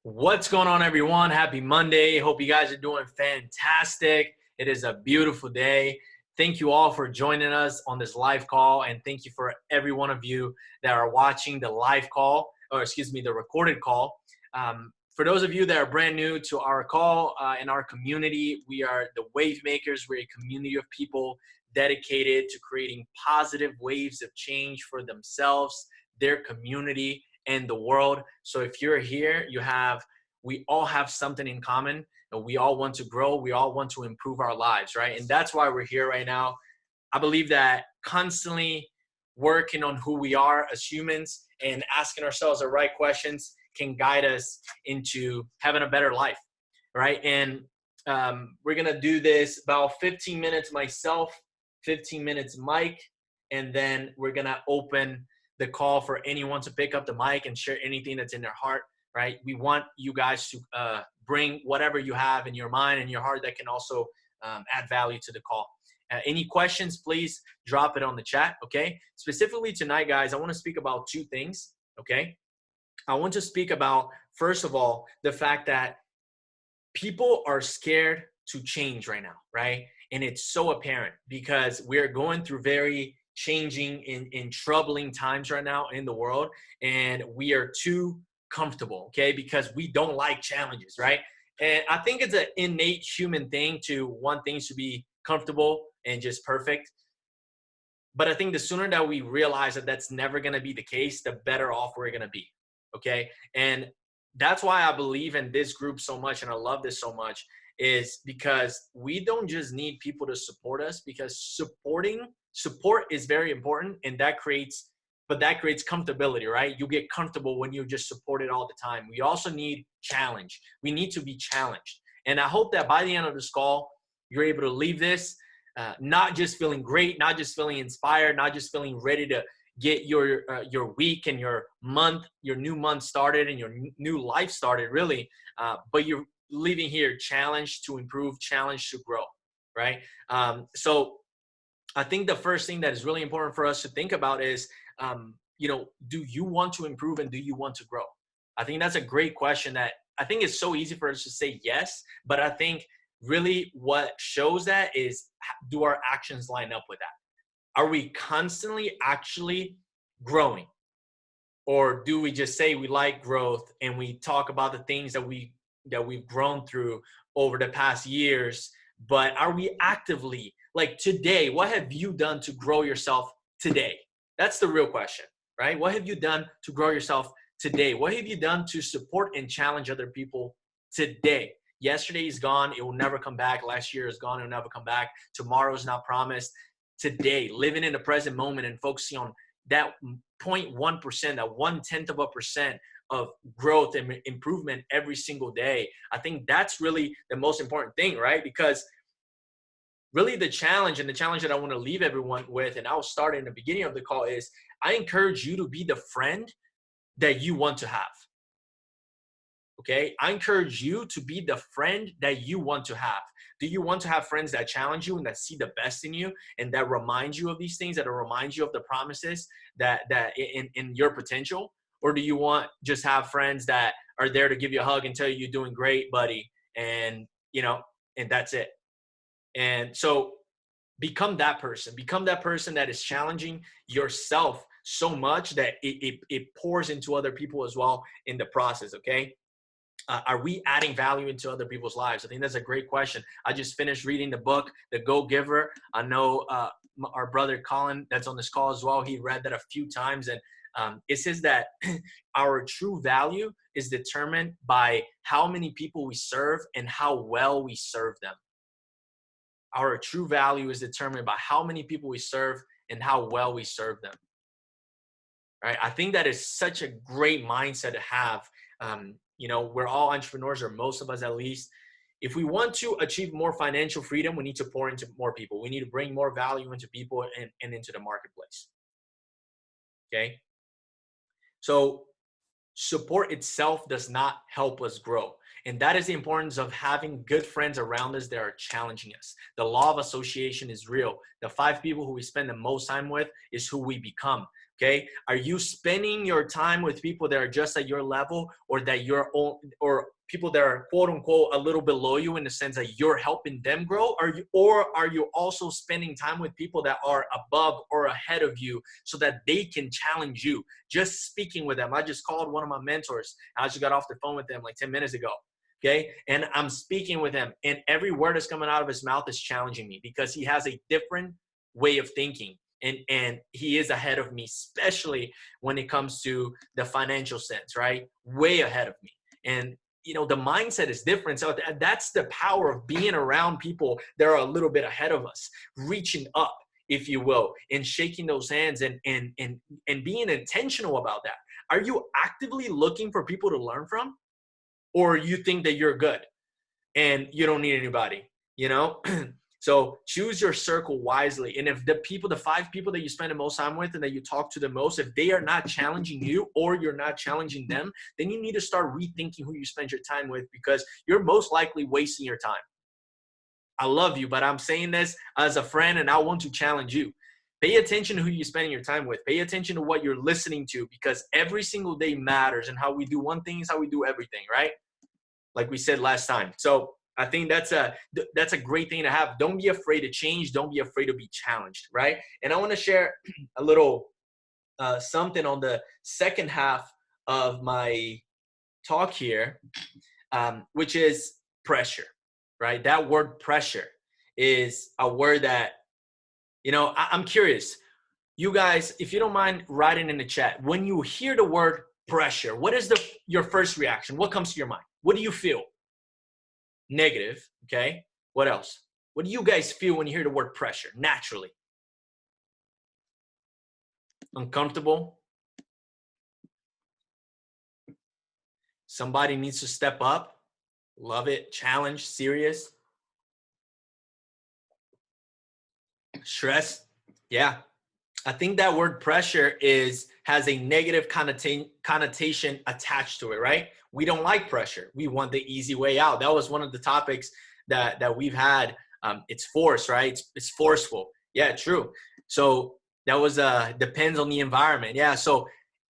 What's going on, everyone? Happy Monday. Hope you guys are doing fantastic. It is a beautiful day. Thank you all for joining us on this live call, and thank you for every one of you that are watching the live call, or excuse me, the recorded call. For those of you that are brand new to our call in our community, we are the WAVEMAKERS. We're a community of people dedicated to creating positive waves of change for themselves, their community, and the world. So if you're here, we all have something in common, and we all want to grow. We all want to improve our lives, right? And that's why we're here right now. I believe that constantly working on who we are as humans and asking ourselves the right questions can guide us into having a better life, right? And we're gonna do this about 15 minutes myself, 15 minutes Mike, and then we're gonna open the call for anyone to pick up the mic and share anything that's in their heart, right? We want you guys to bring whatever you have in your mind and your heart that can also add value to the call. Any questions, please drop it on the chat, okay? Specifically tonight, guys, I want to speak about two things, okay? I want to speak about, first of all, the fact that people are scared to change right now, right? And it's so apparent because we're going through very changing in troubling times right now in the world, and we are too comfortable, okay? Because we don't like challenges, right? And I think it's an innate human thing to want things to be comfortable and just perfect. But I think the sooner that we realize that that's never going to be the case, the better off we're going to be, okay? And that's why I believe in this group so much, and I love this so much, is because we don't just need people to support us, because support is very important, and that creates comfortability, right? You get comfortable when you're just supported all the time. We also need challenge. We need to be challenged. And I hope that by the end of this call, you're able to leave this not just feeling great, not just feeling inspired, not just feeling ready to get your week and your month, your new month started and your new life started, really. But you're leaving here challenged to improve, challenged to grow, right? So I think the first thing that is really important for us to think about is, do you want to improve and do you want to grow? I think that's a great question that I think it's so easy for us to say yes, but I think really what shows that is, do our actions line up with that? Are we constantly actually growing? Or do we just say we like growth and we talk about the things that we've grown through over the past years, but are we actively, like today, what have you done to grow yourself today? That's the real question, right? What have you done to grow yourself today? What have you done to support and challenge other people today? Yesterday is gone. It will never come back. Last year is gone. It will never come back. Tomorrow is not promised. Today, living in the present moment and focusing on that 0.1%, that 1/10% of growth and improvement every single day. I think that's really the most important thing, right? Because really the challenge that I want to leave everyone with, and I'll start in the beginning of the call, is I encourage you to be the friend that you want to have. Okay, I encourage you to be the friend that you want to have. Do you want to have friends that challenge you and that see the best in you and that remind you of these things, that remind you of the promises that in your potential? Or do you want just have friends that are there to give you a hug and tell you you're doing great, buddy, and and that's it? And so become that person. Become that person that is challenging yourself so much that it pours into other people as well in the process, okay? Are we adding value into other people's lives? I think that's a great question. I just finished reading the book, The Go-Giver. I know our brother Colin, that's on this call as well, he read that a few times. And it says that our true value is determined by how many people we serve and how well we serve them. Our true value is determined by how many people we serve and how well we serve them. Right? I think that is such a great mindset to have. We're all entrepreneurs, or most of us at least. If we want to achieve more financial freedom, we need to pour into more people. We need to bring more value into people and into the marketplace. Okay? So support itself does not help us grow. And that is the importance of having good friends around us that are challenging us. The law of association is real. The 5 people who we spend the most time with is who we become. Okay. Are you spending your time with people that are just at your level, or that you're or people that are quote unquote a little below you in the sense that you're helping them grow? Or are you also spending time with people that are above or ahead of you so that they can challenge you? Just speaking with them. I just called one of my mentors. I just got off the phone with them like 10 minutes ago. Okay. And I'm speaking with him, and every word that's coming out of his mouth is challenging me because he has a different way of thinking. And he is ahead of me, especially when it comes to the financial sense, right? Way ahead of me. And, you know, the mindset is different. So that's the power of being around people that are a little bit ahead of us, reaching up, if you will, and shaking those hands and being intentional about that. Are you actively looking for people to learn from? Or you think that you're good and you don't need anybody, you know? So choose your circle wisely. And if the 5 people that you spend the most time with and that you talk to the most, if they are not challenging you or you're not challenging them, then you need to start rethinking who you spend your time with, because you're most likely wasting your time. I love you, but I'm saying this as a friend, and I want to challenge you. Pay attention to who you're spending your time with. Pay attention to what you're listening to, because every single day matters, and how we do one thing is how we do everything, right? Like we said last time. So I think that's a great thing to have. Don't be afraid to change. Don't be afraid to be challenged, right? And I want to share a little something on the second half of my talk here, which is pressure, right? That word pressure is a word that, you know, I'm curious. You guys, if you don't mind writing in the chat, when you hear the word pressure, what is your first reaction? What comes to your mind? What do you feel? Negative, okay? What else? What do you guys feel when you hear the word pressure, naturally? Uncomfortable? Somebody needs to step up? Love it. Challenge? Serious? Stress? Yeah. I think that word pressure has a negative connotation attached to it, right? We don't like pressure. We want the easy way out. That was one of the topics that we've had. It's force, right? It's forceful. Yeah, true. So that was depends on the environment. Yeah. So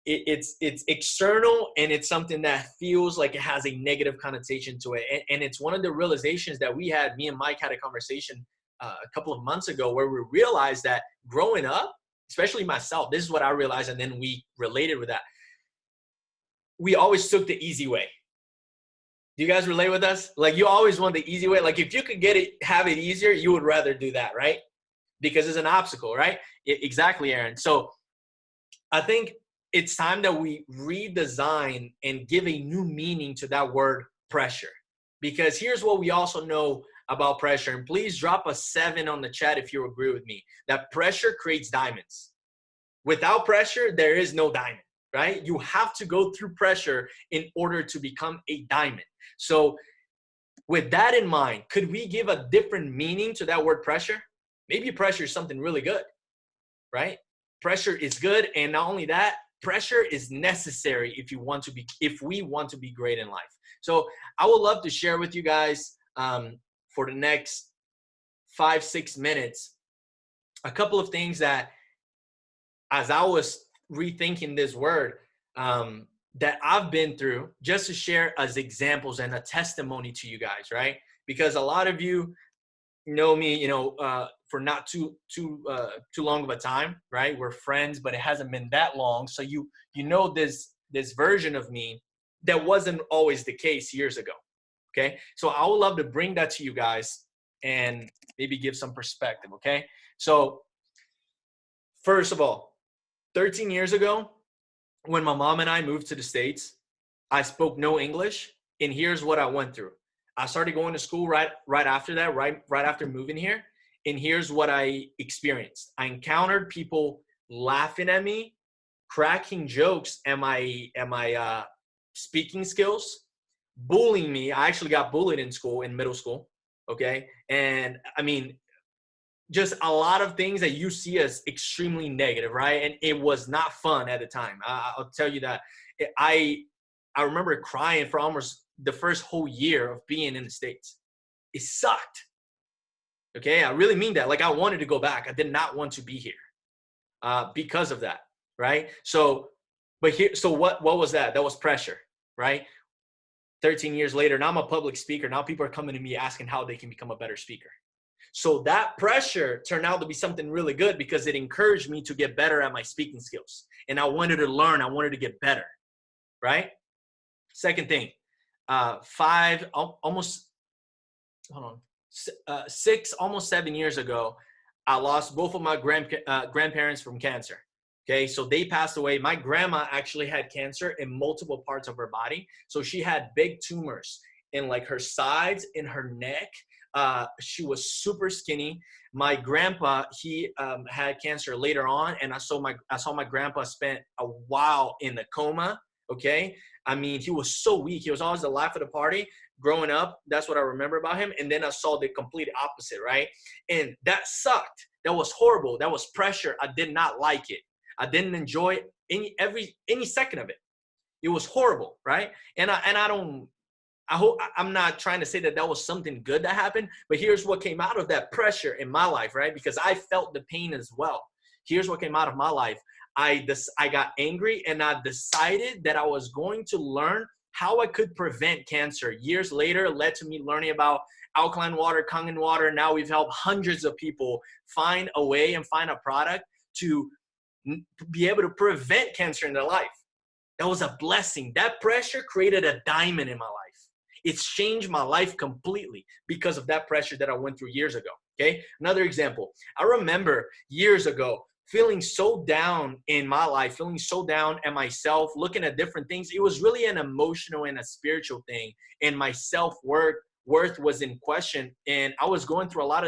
it's external, and it's something that feels like it has a negative connotation to it. And it's one of the realizations that me and Mike had a conversation a couple of months ago, where we realized that growing up, especially myself, this is what I realized, and then we related with that. We always took the easy way. Do you guys relate with us? Like, you always want the easy way. Like, if you could have it easier, you would rather do that, right? Because it's an obstacle, right? Exactly, Aaron. So I think it's time that we redesign and give a new meaning to that word pressure. Because here's what we also know about pressure, and please drop a 7 on the chat if you agree with me, that pressure creates diamonds. Without pressure, there is no diamond, right? You have to go through pressure in order to become a diamond. So with that in mind, could we give a different meaning to that word pressure? Maybe pressure is something really good, right? Pressure is good, and not only that, pressure is necessary if we want to be great in life. So I would love to share with you guys for the next 5-6 minutes a couple of things that, as I was rethinking this word, that I've been through, just to share as examples and a testimony to you guys, right? Because a lot of you know me, you know, for not too long of a time, right? We're friends, but it hasn't been that long. So you know this version of me that wasn't always the case years ago. Okay, so I would love to bring that to you guys and maybe give some perspective. Okay, so first of all, 13 years ago, when my mom and I moved to the States, I spoke no English, and here's what I went through. I started going to school right after that, right after moving here, and here's what I experienced. I encountered people laughing at me, cracking jokes at my speaking skills, bullying me. I actually got bullied in middle school. Okay, and I mean, just a lot of things that you see as extremely negative, right? And it was not fun at the time. I'll tell you that. I remember crying for almost the first whole year of being in the States. It sucked. Okay, I really mean that. Like, I wanted to go back. I did not want to be here because of that, right? So, but here, so what was that? That was pressure, right? 13 years later, now I'm a public speaker. Now people are coming to me asking how they can become a better speaker. So that pressure turned out to be something really good because it encouraged me to get better at my speaking skills. And I wanted to learn, I wanted to get better, right? Second thing, almost 7 years ago, I lost both of my grandparents from cancer. Okay, so they passed away. My grandma actually had cancer in multiple parts of her body. So she had big tumors in like her sides, in her neck. She was super skinny. My grandpa, he had cancer later on, and I saw my grandpa spent a while in the coma. Okay, I mean, he was so weak. He was always the life of the party. Growing up, that's what I remember about him. And then I saw the complete opposite, right? And that sucked. That was horrible. That was pressure. I did not like it. I didn't enjoy any second of it. It was horrible, right? And I'm not trying to say that that was something good that happened, but here's what came out of that pressure in my life, right? Because I felt the pain as well. Here's what came out of my life. I got angry and I decided that I was going to learn how I could prevent cancer. Years later, led to me learning about alkaline water, Kangen water. Now we've helped hundreds of people find a way and find a product to be able to prevent cancer in their life. That was a blessing. That pressure created a diamond in my life. It's changed my life completely because of that pressure that I went through years ago. Okay. Another example. I remember years ago feeling so down in my life, feeling so down at myself, looking at different things. It was really an emotional and a spiritual thing. And my self-worth was in question. And I was going through a lot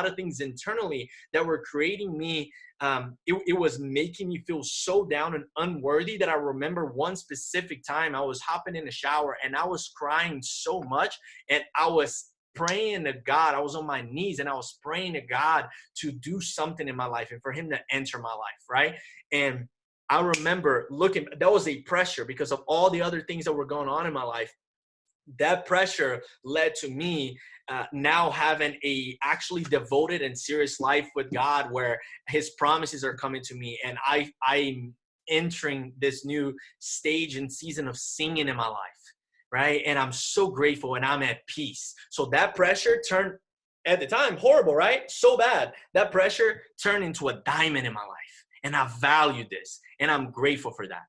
of things internally that were creating me. It was making me feel so down and unworthy that I remember one specific time I was hopping in the shower and I was crying so much, and I was praying to God. I was on my knees and I was praying to God to do something in my life and for him to enter my life, right? And I remember that was a pressure because of all the other things that were going on in my life. That pressure led to me now having a actually devoted and serious life with God, where his promises are coming to me, and I'm entering this new stage and season of singing in my life, right? And I'm so grateful and I'm at peace. So that pressure turned, at the time, horrible, right? So bad. That pressure turned into a diamond in my life, and I value this, and I'm grateful for that.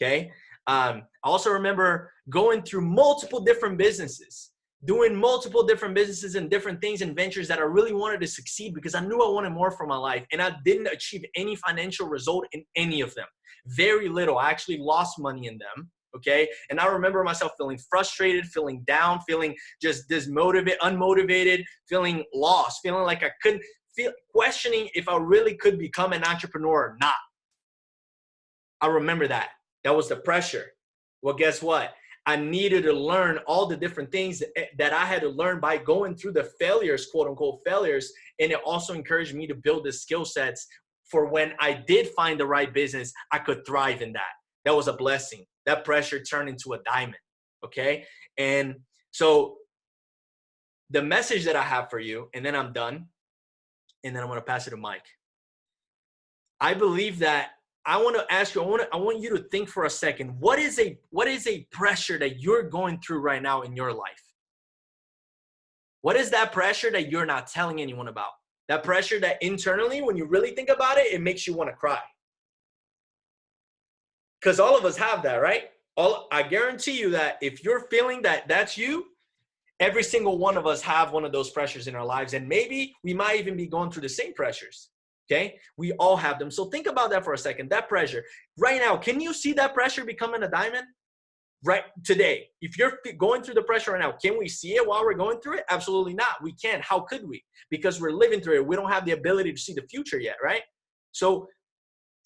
Okay. I also remember going through multiple different businesses, doing multiple different businesses and different things and ventures that I really wanted to succeed because I knew I wanted more for my life, and I didn't achieve any financial result in any of them. Very little. I actually lost money in them. Okay. And I remember myself feeling frustrated, feeling down, feeling just unmotivated, feeling lost, feeling like I couldn't questioning if I really could become an entrepreneur or not. I remember that. That was the pressure. Well, guess what? I needed to learn all the different things that I had to learn by going through the failures, quote unquote failures. And it also encouraged me to build the skill sets for when I did find the right business, I could thrive in that. That was a blessing. That pressure turned into a diamond. Okay. And so the message that I have for you, and then I'm done, and then I'm going to pass it to Mike. I believe that I want to ask you, I want you to think for a second, what is a pressure that you're going through right now in your life? What is that pressure that you're not telling anyone about? That pressure that internally, when you really think about it, it makes you want to cry. Because all of us have that, right? I guarantee you that if you're feeling that that's you, every single one of us have one of those pressures in our lives. And maybe we might even be going through the same pressures. Okay, we all have them. So think about that for a second. That pressure right now, can you see that pressure becoming a diamond right today? If you're going through the pressure right now, can we see it while we're going through it? Absolutely not. We can't. How could we? Because we're living through it. We don't have the ability to see the future yet, right? So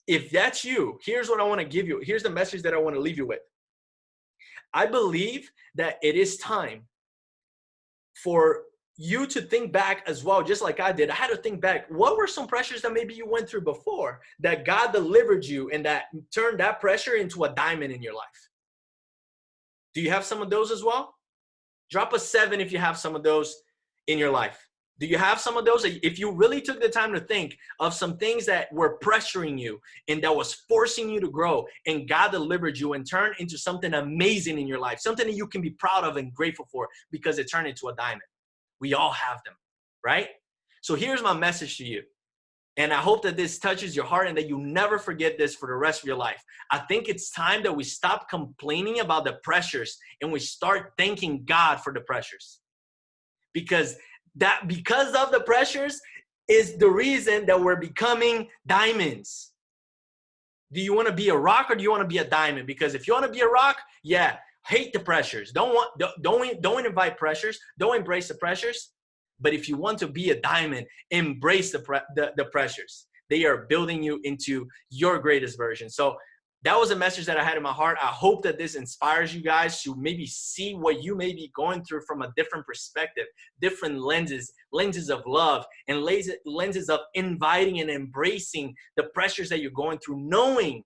if that's you, here's what I want to give you. Here's the message that I want to leave you with. I believe that it is time for you to think back as well, just like I did. I had to think back. What were some pressures that maybe you went through before that God delivered you and that turned that pressure into a diamond in your life? Do you have some of those as well? Drop a 7 if you have some of those in your life. Do you have some of those? If you really took the time to think of some things that were pressuring you and that was forcing you to grow, and God delivered you and turned into something amazing in your life, something that you can be proud of and grateful for because it turned into a diamond. We all have them, right? So here's my message to you. And I hope that this touches your heart and that you never forget this for the rest of your life. I think it's time that we stop complaining about the pressures and we start thanking God for the pressures. Because of the pressures is the reason that we're becoming diamonds. Do you want to be a rock or do you want to be a diamond? Because if you want to be a rock, yeah, hate the pressures. Don't invite pressures. Don't embrace the pressures. But if you want to be a diamond, embrace the pressures. They are building you into your greatest version. So that was a message that I had in my heart. I hope that this inspires you guys to maybe see what you may be going through from a different perspective, different lenses of love, and lenses of inviting and embracing the pressures that you're going through, knowing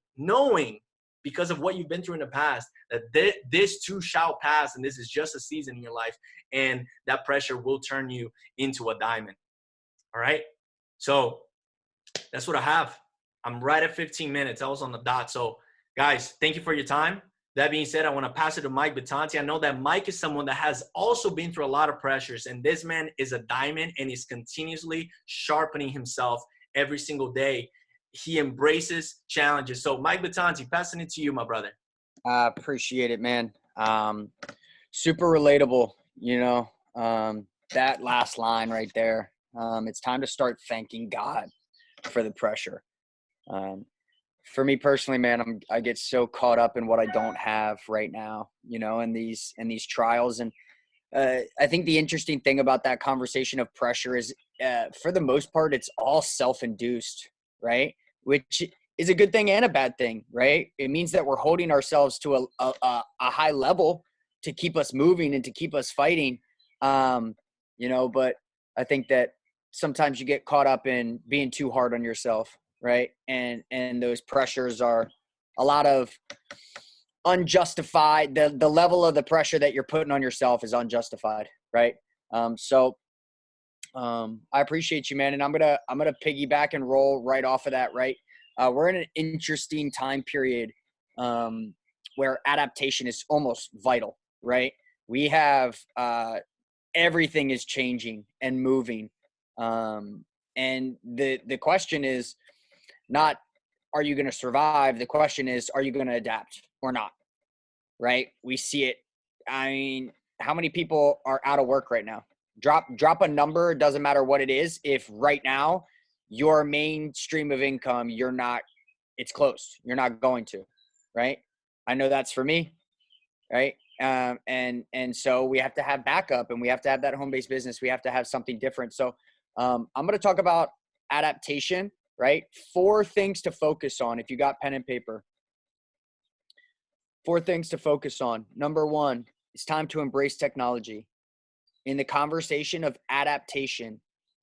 because of what you've been through in the past, that this too shall pass, and this is just a season in your life, and that pressure will turn you into a diamond. All right? So that's what I have. I'm right at 15 minutes. I was on the dot. So, guys, thank you for your time. That being said, I want to pass it to Mike Batanti. I know that Mike is someone that has also been through a lot of pressures, and this man is a diamond, and he's continuously sharpening himself every single day. He embraces challenges. So, Mike Batanti, passing it to you, my brother. I appreciate it, man. Super relatable, that last line right there. It's time to start thanking God for the pressure. For me personally, man, I get so caught up in what I don't have right now, in these trials. And I think the interesting thing about that conversation of pressure is, for the most part, it's all self-induced, right? Which is a good thing and a bad thing, right? It means that we're holding ourselves to a high level to keep us moving and to keep us fighting. But I think that sometimes you get caught up in being too hard on yourself, right? And those pressures are a lot of unjustified. The level of the pressure that you're putting on yourself is unjustified, right? I appreciate you, man. And I'm gonna piggyback and roll right off of that, right? We're in an interesting time period where adaptation is almost vital, right? We have everything is changing and moving. And the question is not, are you going to survive? The question is, are you going to adapt or not? Right? We see it. I mean, how many people are out of work right now? Drop a number. It doesn't matter what it is. If right now your main stream of income, it's closed. You're not going to, right? I know that's for me, right? And so we have to have backup, and we have to have that home-based business. We have to have something different. So I'm going to talk about adaptation, right? 4 things to focus on. If you got pen and paper, 4 things to focus on. Number 1, it's time to embrace technology. In the conversation of adaptation,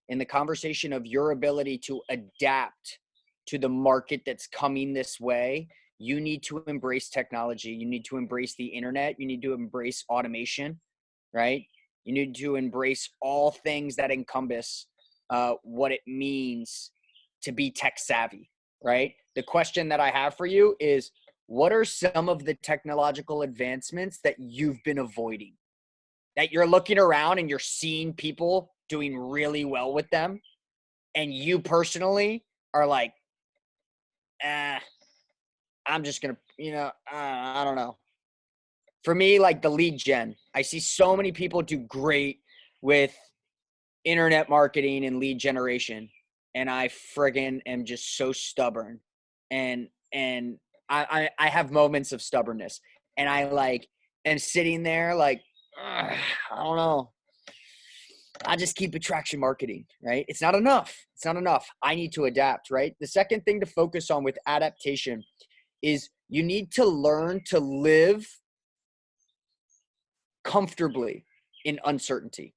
in the conversation of your ability to adapt to the market that's coming this way, you need to embrace technology. You need to embrace the internet. You need to embrace automation, right? You need to embrace all things that encompass what it means to be tech savvy, right? The question that I have for you is, what are some of the technological advancements that you've been avoiding? That you're looking around and you're seeing people doing really well with them, and you personally are like, I'm just going to, I don't know. For me, like the lead gen, I see so many people do great with internet marketing and lead generation. And I friggin' am just so stubborn. And I have moments of stubbornness, and I am sitting there like, I don't know. I just keep attraction marketing, right? It's not enough. It's not enough. I need to adapt, right? The second thing to focus on with adaptation is you need to learn to live comfortably in uncertainty.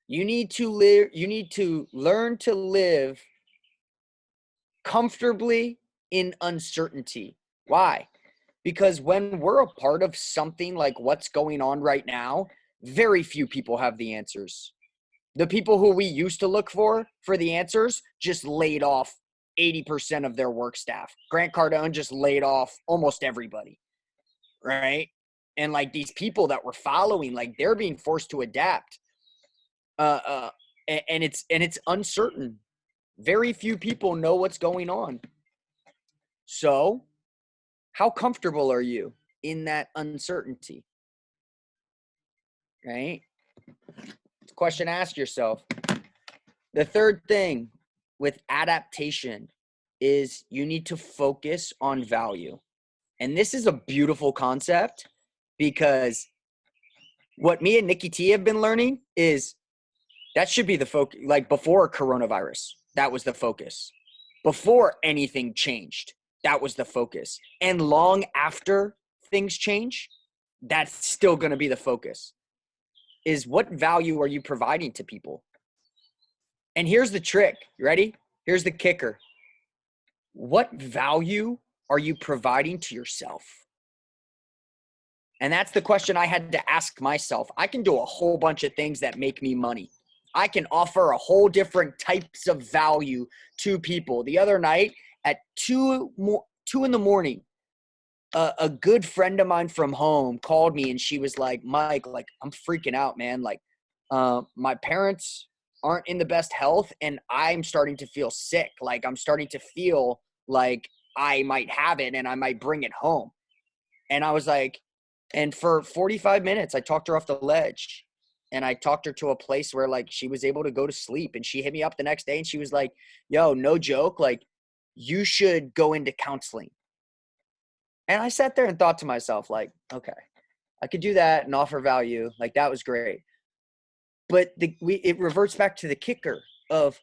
You need to learn to live comfortably in uncertainty. Why? Because when we're a part of something like what's going on right now, very few people have the answers. The people who we used to look for the answers just laid off 80% of their work staff. Grant Cardone just laid off almost everybody, right? And like these people that we're following, like they're being forced to adapt. And it's uncertain. Very few people know what's going on. So how comfortable are you in that uncertainty? Right? It's a question to ask yourself. The third thing with adaptation is you need to focus on value. And this is a beautiful concept because what me and Nikki T have been learning is that should be the focus. Like before coronavirus, that was the focus. Before anything changed, that was the focus. And long after things change, that's still going to be the focus. Is what value are you providing to people? And here's the trick. You ready? Here's the kicker. What value are you providing to yourself? And that's the question I had to ask myself. I can do a whole bunch of things that make me money. I can offer a whole different types of value to people. The other night at 2 in the morning, a good friend of mine from home called me and she was like, Mike, like I'm freaking out, man. Like my parents aren't in the best health and I'm starting to feel sick. Like I'm starting to feel like I might have it and I might bring it home. And I was like, and for 45 minutes, I talked her off the ledge and I talked her to a place where like she was able to go to sleep. And she hit me up the next day and she was like, yo, no joke. Like you should go into counseling. And I sat there and thought to myself, like, okay, I could do that and offer value. Like that was great. But it reverts back to the kicker of,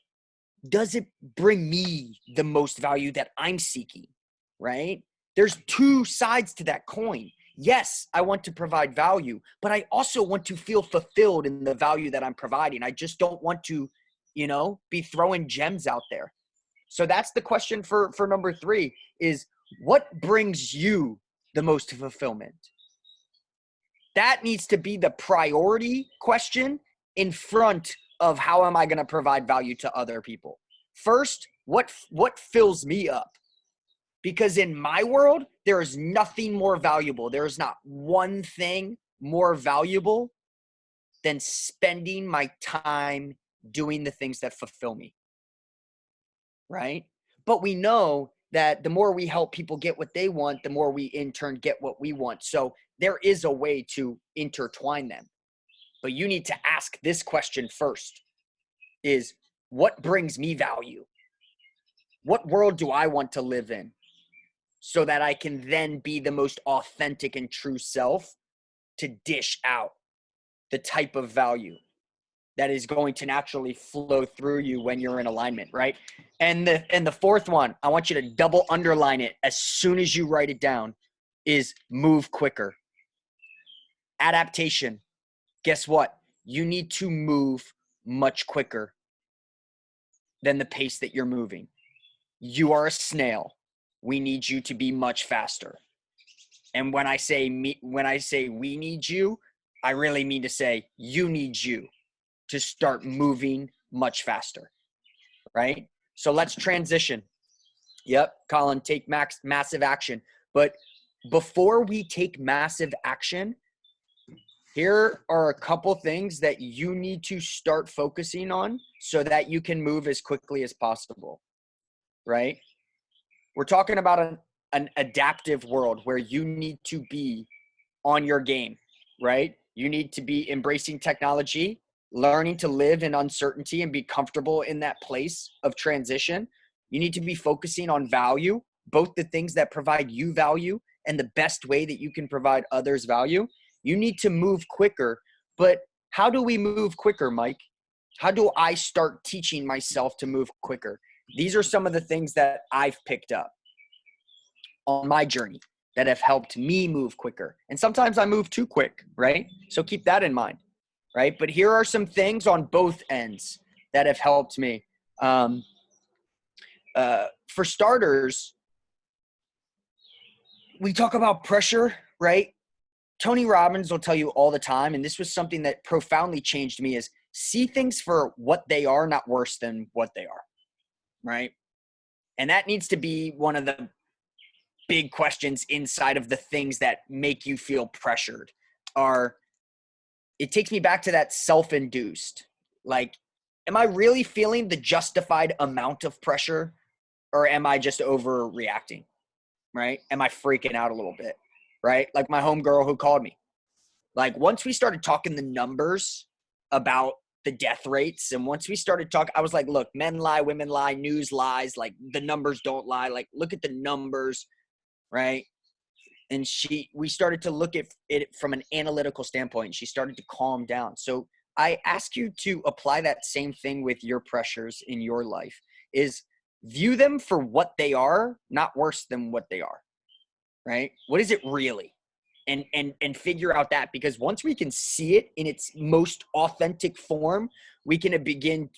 does it bring me the most value that I'm seeking, right? There's two sides to that coin. Yes, I want to provide value, but I also want to feel fulfilled in the value that I'm providing. I just don't want to, be throwing gems out there. So that's the question for number 3 is, what brings you the most fulfillment? That needs to be the priority question in front of how am I going to provide value to other people. First, what fills me up? Because in my world, there is nothing more valuable. There is not one thing more valuable than spending my time doing the things that fulfill me. Right? But we know that the more we help people get what they want, the more we in turn get what we want. So there is a way to intertwine them. But you need to ask this question first, is what brings me value? What world do I want to live in? So that I can then be the most authentic and true self to dish out the type of value that is going to naturally flow through you when you're in alignment, right? And the fourth one, I want you to double underline it as soon as you write it down, is move quicker. Adaptation. Guess what? You need to move much quicker than the pace that you're moving. You are a snail. We need you to be much faster. And when I say we need you, I really mean to say you need you to start moving much faster, right? So let's transition. Yep, Colin, take massive action. But before we take massive action, here are a couple things that you need to start focusing on so that you can move as quickly as possible, right? We're talking about an adaptive world where you need to be on your game, right? You need to be embracing technology, learning to live in uncertainty and be comfortable in that place of transition. You need to be focusing on value, both the things that provide you value and the best way that you can provide others value. You need to move quicker. But how do we move quicker, Mike? How do I start teaching myself to move quicker? These are some of the things that I've picked up on my journey that have helped me move quicker. And sometimes I move too quick, right? So keep that in mind, right? But here are some things on both ends that have helped me. For starters, we talk about pressure, right? Tony Robbins will tell you all the time, and this was something that profoundly changed me, is see things for what they are, not worse than what they are, right? And that needs to be one of the big questions inside of the things that make you feel pressured. It takes me back to that self-induced. Like, am I really feeling the justified amount of pressure, or am I just overreacting, right? Am I freaking out a little bit, right? Like my homegirl who called me. Like once we started talking the numbers about the death rates, and once we started talking, I was like, look, men lie, women lie, news lies, like the numbers don't lie. Like look at the numbers, right? And we started to look at it from an analytical standpoint. She started to calm down. So I ask you to apply that same thing with your pressures in your life, is view them for what they are, not worse than what they are, right? What is it really? And figure out that, because once we can see it in its most authentic form, we can begin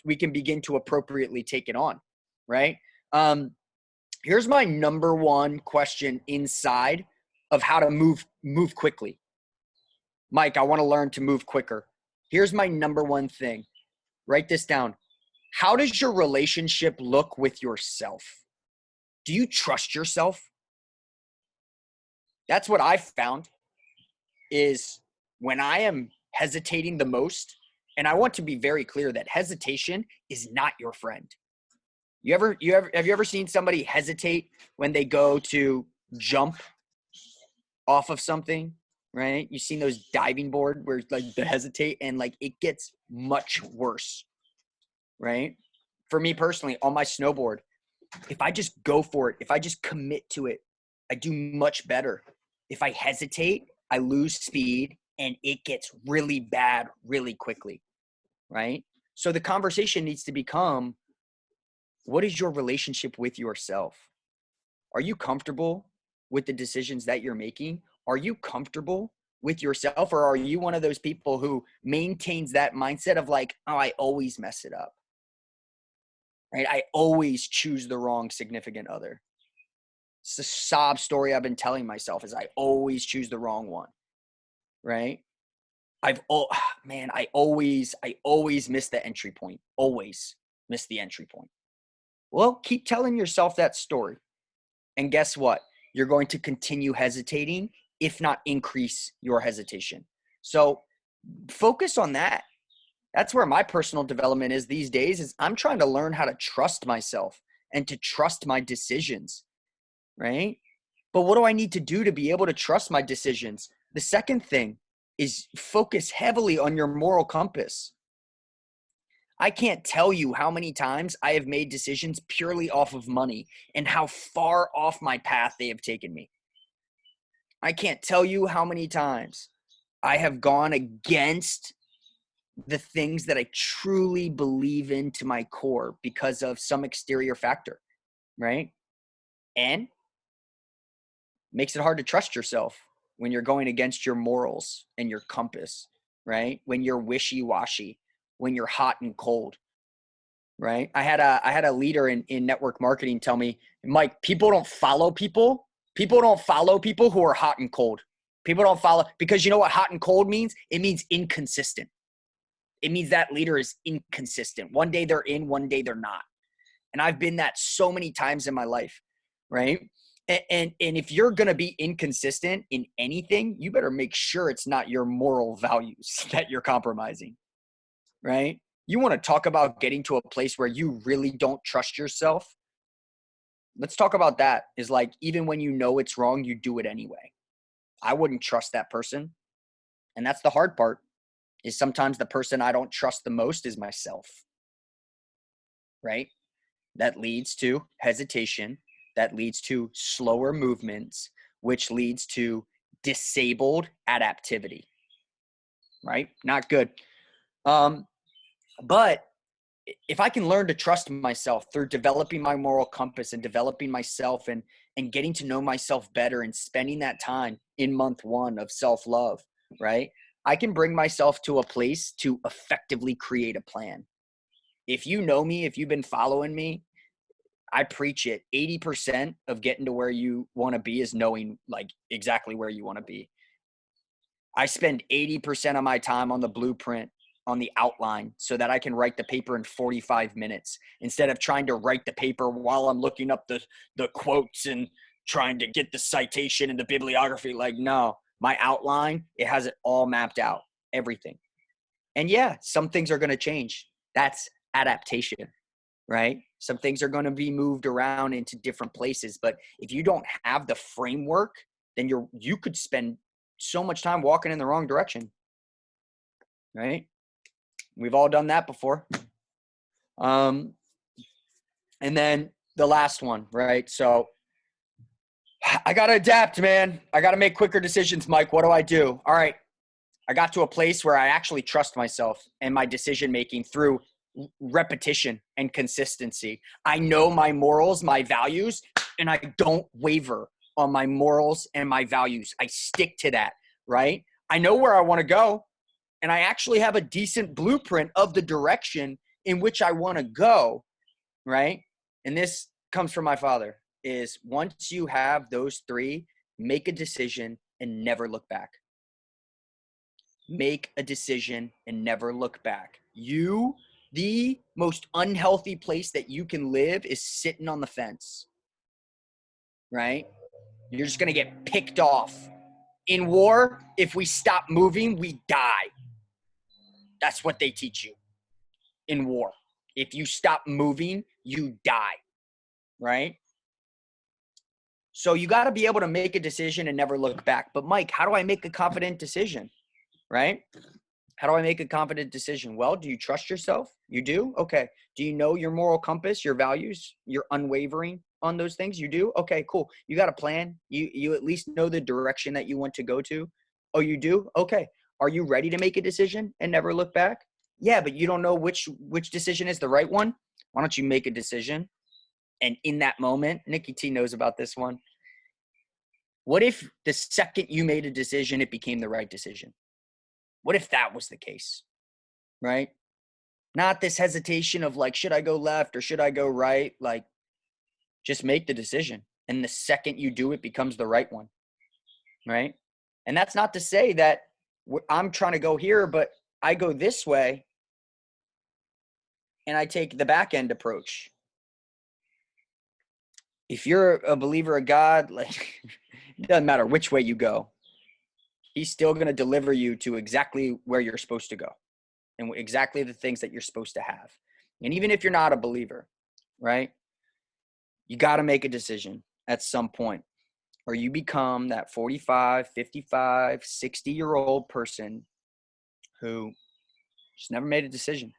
to appropriately take it on, right? Here's my number one question inside of how to move quickly. Mike, I want to learn to move quicker. Here's my number one thing. Write this down. How does your relationship look with yourself? Do you trust yourself? That's what I've found, is when I am hesitating the most, and I want to be very clear that hesitation is not your friend. Have you ever seen somebody hesitate when they go to jump off of something, right? You've seen those diving board where like they hesitate and like it gets much worse, right? For me personally, on my snowboard, if I just go for it, if I just commit to it, I do much better. If I hesitate, I lose speed and it gets really bad really quickly, right? So the conversation needs to become, what is your relationship with yourself? Are you comfortable with the decisions that you're making? Are you comfortable with yourself? Or are you one of those people who maintains that mindset of like, oh, I always mess it up, right? I always choose the wrong significant other. It's the sob story I've been telling myself, is I always choose the wrong one, right? I always miss the entry point. Always miss the entry point. Well, keep telling yourself that story. And guess what? You're going to continue hesitating, if not increase your hesitation. So focus on that. That's where my personal development is these days, is I'm trying to learn how to trust myself and to trust my decisions, right? But what do I need to do to be able to trust my decisions? The second thing is focus heavily on your moral compass. I can't tell you how many times I have made decisions purely off of money and how far off my path they have taken me. I can't tell you how many times I have gone against the things that I truly believe in to my core because of some exterior factor, right? And makes it hard to trust yourself when you're going against your morals and your compass, right? When you're wishy-washy, when you're hot and cold, right? I had a leader in network marketing tell me, Mike, people don't follow people. People don't follow people who are hot and cold. People don't follow, because you know what hot and cold means? It means inconsistent. It means that leader is inconsistent. One day they're in, one day they're not. And I've been that so many times in my life, right? And if you're going to be inconsistent in anything, you better make sure it's not your moral values that you're compromising, right? You want to talk about getting to a place where you really don't trust yourself? Let's talk about that. Is like, even when you know it's wrong, you do it anyway. I wouldn't trust that person. And that's the hard part, is sometimes the person I don't trust the most is myself, right? That leads to hesitation. That leads to slower movements, which leads to disabled adaptivity, right? Not good. But if I can learn to trust myself through developing my moral compass and developing myself and getting to know myself better and spending that time in month one of self-love, right? I can bring myself to a place to effectively create a plan. If you know me, if you've been following me, I preach it. 80% of getting to where you want to be is knowing like exactly where you want to be. I spend 80% of my time on the blueprint on the outline so that I can write the paper in 45 minutes instead of trying to write the paper while I'm looking up the quotes and trying to get the citation and the bibliography. Like, no, my outline, it has it all mapped out, everything. And yeah, some things are going to change. That's adaptation, right? Some things are going to be moved around into different places. But if you don't have the framework, then you could spend so much time walking in the wrong direction, right? We've all done that before. And then the last one, right? So I got to adapt, man. I got to make quicker decisions, Mike. What do I do? All right. I got to a place where I actually trust myself and my decision-making through repetition and consistency. I know my morals, my values, and I don't waver on my morals and my values. I stick to that, right? I know where I want to go, and I actually have a decent blueprint of the direction in which I want to go, right? And this comes from my father, is once you have those three, make a decision and never look back. Make a decision and never look back. The most unhealthy place that you can live is sitting on the fence, right? You're just going to get picked off. In war, if we stop moving, we die. That's what they teach you in war. If you stop moving, you die, right? So you got to be able to make a decision and never look back. But Mike, how do I make a confident decision, right? How do I make a confident decision? Well, do you trust yourself? You do? Okay. Do you know your moral compass, your values? You're unwavering on those things? You do? Okay, cool. You got a plan? You at least know the direction that you want to go to? Oh, you do? Okay. Are you ready to make a decision and never look back? Yeah, but you don't know which decision is the right one. Why don't you make a decision? And in that moment, Nikki T knows about this one. What if the second you made a decision, it became the right decision? What if that was the case, right? Not this hesitation of like, should I go left or should I go right? Like, just make the decision. And the second you do, it becomes the right one, right? And that's not to say that I'm trying to go here, but I go this way and I take the back end approach. If you're a believer of God, like, it doesn't matter which way you go. He's still going to deliver you to exactly where you're supposed to go and exactly the things that you're supposed to have. And even if you're not a believer, right, you got to make a decision at some point, or you become that 45, 55, 60-year-old person who just never made a decision,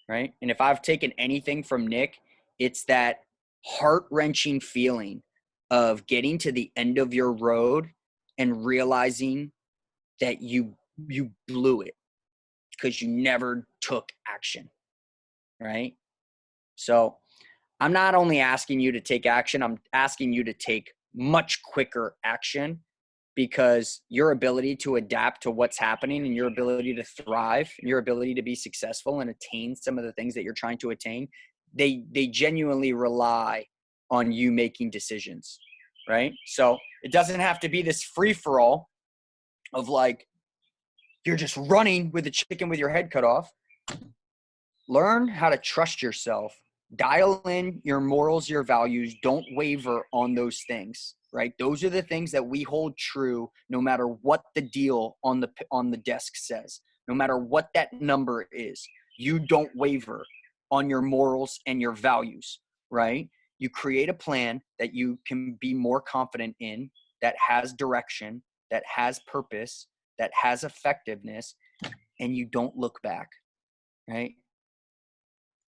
right? And if I've taken anything from Nick, it's that heart-wrenching feeling of getting to the end of your road and realizing that you blew it because you never took action, right? So I'm not only asking you to take action, I'm asking you to take much quicker action, because your ability to adapt to what's happening and your ability to thrive and your ability to be successful and attain some of the things that you're trying to attain, they genuinely rely on you making decisions, right? So it doesn't have to be this free-for-all of like, you're just running with a chicken with your head cut off. Learn how to trust yourself. Dial in your morals, your values. Don't waver on those things, right? Those are the things that we hold true no matter what the deal on the desk says. No matter what that number is, you don't waver on your morals and your values, right? You create a plan that you can be more confident in, that has direction, that has purpose, that has effectiveness, and you don't look back, right?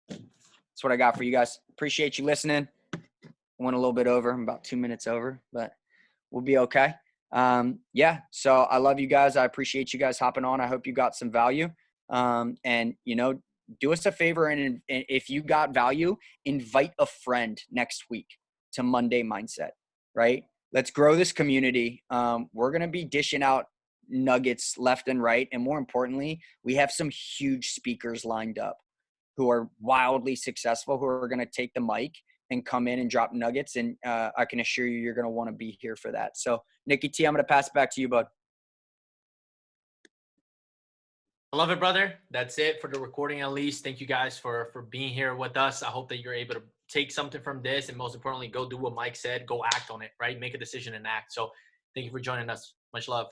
That's what I got for you guys. Appreciate you listening. I went a little bit over. I'm about 2 minutes over, but we'll be okay. Yeah, so I love you guys. I appreciate you guys hopping on. I hope you got some value. And, you know, do us a favor, and if you got value, invite a friend next week to Monday Mindset, right? Let's grow this community. We're going to be dishing out nuggets left and right. And more importantly, we have some huge speakers lined up who are wildly successful, who are going to take the mic and come in and drop nuggets. And I can assure you, you're going to want to be here for that. So Nikki T, I'm going to pass it back to you, bud. I love it, brother. That's it for the recording, at least. Thank you guys for being here with us. I hope that you're able to take something from this, and most importantly, go do what Mike said. Go act on it, right? Make a decision and act. So thank you for joining us. Much love.